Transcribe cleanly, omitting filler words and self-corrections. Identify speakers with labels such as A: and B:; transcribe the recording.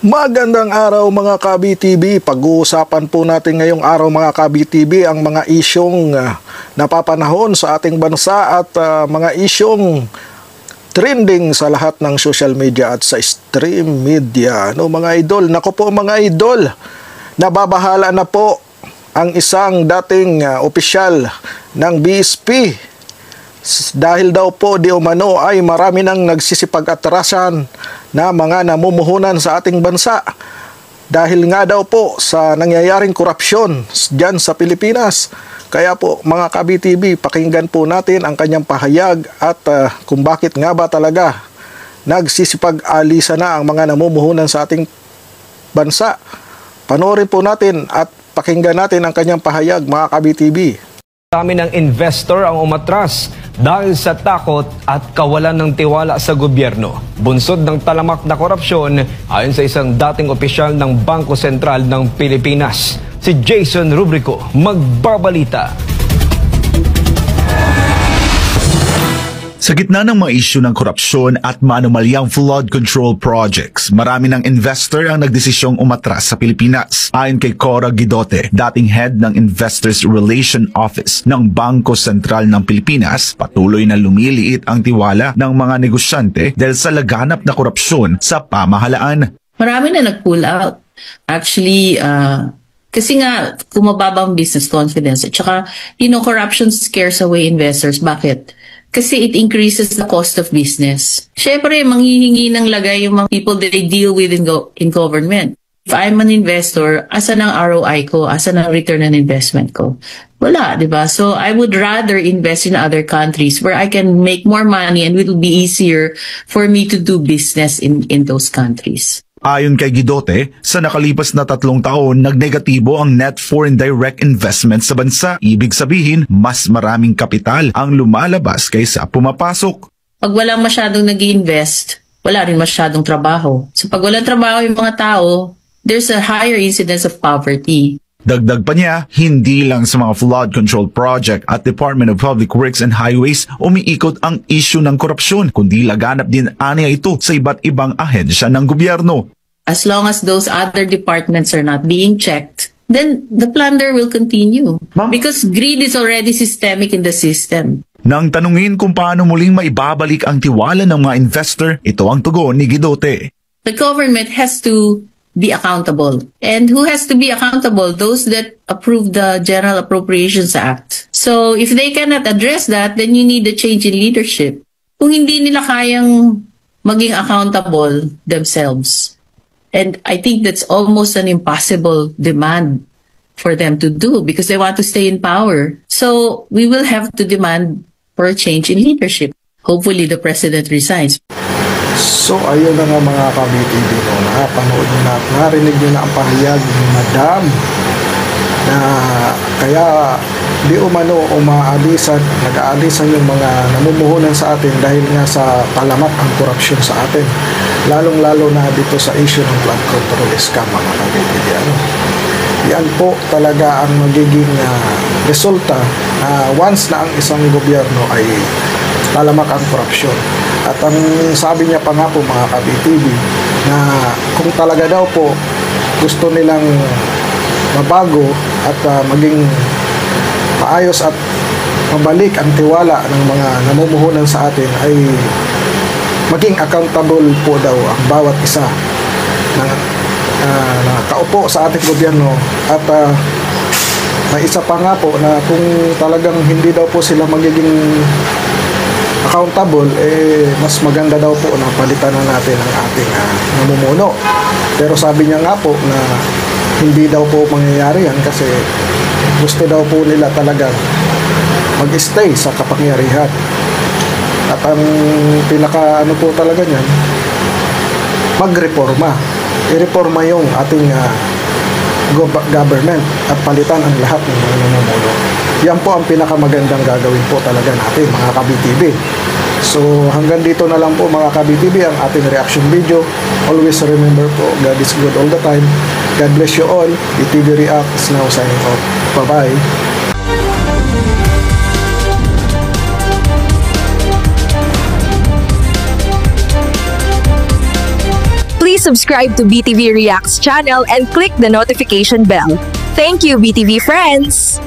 A: Magandang araw mga Kabi-TV. Pag-uusapan po natin ngayong araw mga Kabi-TV ang mga isyong napapanahon sa ating bansa at mga isyong trending sa lahat ng social media at sa stream media. No, mga idol, nako po mga idol, nababahala na po ang isang dating opisyal ng BSP dahil daw po di umano ay marami nang nagsisipag-atrasan na mga namumuhunan sa ating bansa dahil nga daw po sa nangyayaring korupsyon dyan sa Pilipinas. Kaya po mga Kabi-TV, pakinggan po natin ang kanyang pahayag at kung bakit nga ba talaga nagsisipag-alisa na ang mga namumuhunan sa ating bansa. Panoorin po natin at pakinggan natin ang kanyang pahayag mga Kabi-TV.
B: Dami ng investor ang umatras dahil sa takot at kawalan ng tiwala sa gobyerno. Bunsod ng talamak na korupsyon ayon sa isang dating opisyal ng Bangko Sentral ng Pilipinas. Si Jason Rubrico magbabalita.
C: Sa gitna ng mga isyu ng korupsyon at maanumalyang flood control projects, marami ng investor ang nagdesisyong umatras sa Pilipinas. Ayon kay Cora Guidote, dating head ng Investors Relation Office ng Bangko Sentral ng Pilipinas, patuloy na lumiliit ang tiwala ng mga negosyante dahil sa laganap na korupsyon sa pamahalaan.
D: Marami na nag-pull out. Actually, kasi nga, kumababa ang business confidence. At saka, corruption scares away investors. Bakit? Kasi it increases the cost of business. Siyempre, manghihingi ng lagay yung mga people that they deal with in government. If I'm an investor, asan ang ROI ko? Asan ang return on investment ko? Wala, di ba? So, I would rather invest in other countries where I can make more money and it will be easier for me to do business in those countries.
C: Ayon kay Guidote, sa nakalipas na 3 taon, nagnegatibo ang net foreign direct investment sa bansa. Ibig sabihin, mas maraming kapital ang lumalabas kaysa pumapasok.
D: Pag walang masyadong nag-i-invest, wala rin masyadong trabaho. So pag walang trabaho yung mga tao, there's a higher incidence of poverty.
C: Dagdag pa niya, hindi lang sa mga flood control project at Department of Public Works and Highways umiikot ang issue ng korupsyon, kundi laganap din aniya ito sa iba't ibang ahensya ng gobyerno.
D: As long as those other departments are not being checked, then the plunder will continue. Because greed is already systemic in the system.
C: Nang tanungin kung paano muling maibabalik ang tiwala ng mga investor, ito ang tugon ni Guidote.
D: The government has to be accountable. And who has to be accountable? Those that approve the General Appropriations Act. So if they cannot address that, then you need a change in leadership. Kung hindi nila kayang maging accountable themselves, and I think that's almost an impossible demand for them to do because they want to stay in power. So we will have to demand for a change in leadership. Hopefully the president resigns.
A: So ayun na nga mga Kabi-TV, no, napanood nyo na at narinig nyo na ang pahayag ni Madam na kaya di umano nag-aalisan yung mga namumuhunan sa atin dahil nga sa talamak ang korupsyon sa atin, lalong-lalo na dito sa issue ng flood control scam mga Kabi-TV. Yan po talaga ang magiging resulta once na ang isang gobyerno ay talamak ang korupsyon. At ang sabi niya pa nga po mga Kabi-TV na kung talaga daw po gusto nilang mabago at maging maayos at mabalik ang tiwala ng mga namumuhunan sa atin ay maging accountable po daw ang bawat isa na kaupo sa ating gobyerno. At may isa pa nga po na kung talagang hindi daw po sila magiging accountable, mas maganda daw po na palitan na natin ang ating namumuno. Pero sabi niya nga po na hindi daw po mangyayari yan kasi gusto daw po nila talaga mag-stay sa kapangyarihan. At ang pinaka po talaga niyan, magreforma. I-reforma yung ating government at palitan ang lahat ng mga namumuno. Yan po ang pinakamagandang gagawin po talaga natin mga Kabi-TV. So hanggang dito na lang po mga Kabi-TV ang ating reaction video. Always remember po, God is good all the time. God bless you all. BTV React is now signing off. Bye-bye.
E: Please subscribe to BTV Reacts channel and click the notification bell. Thank you, BTV friends!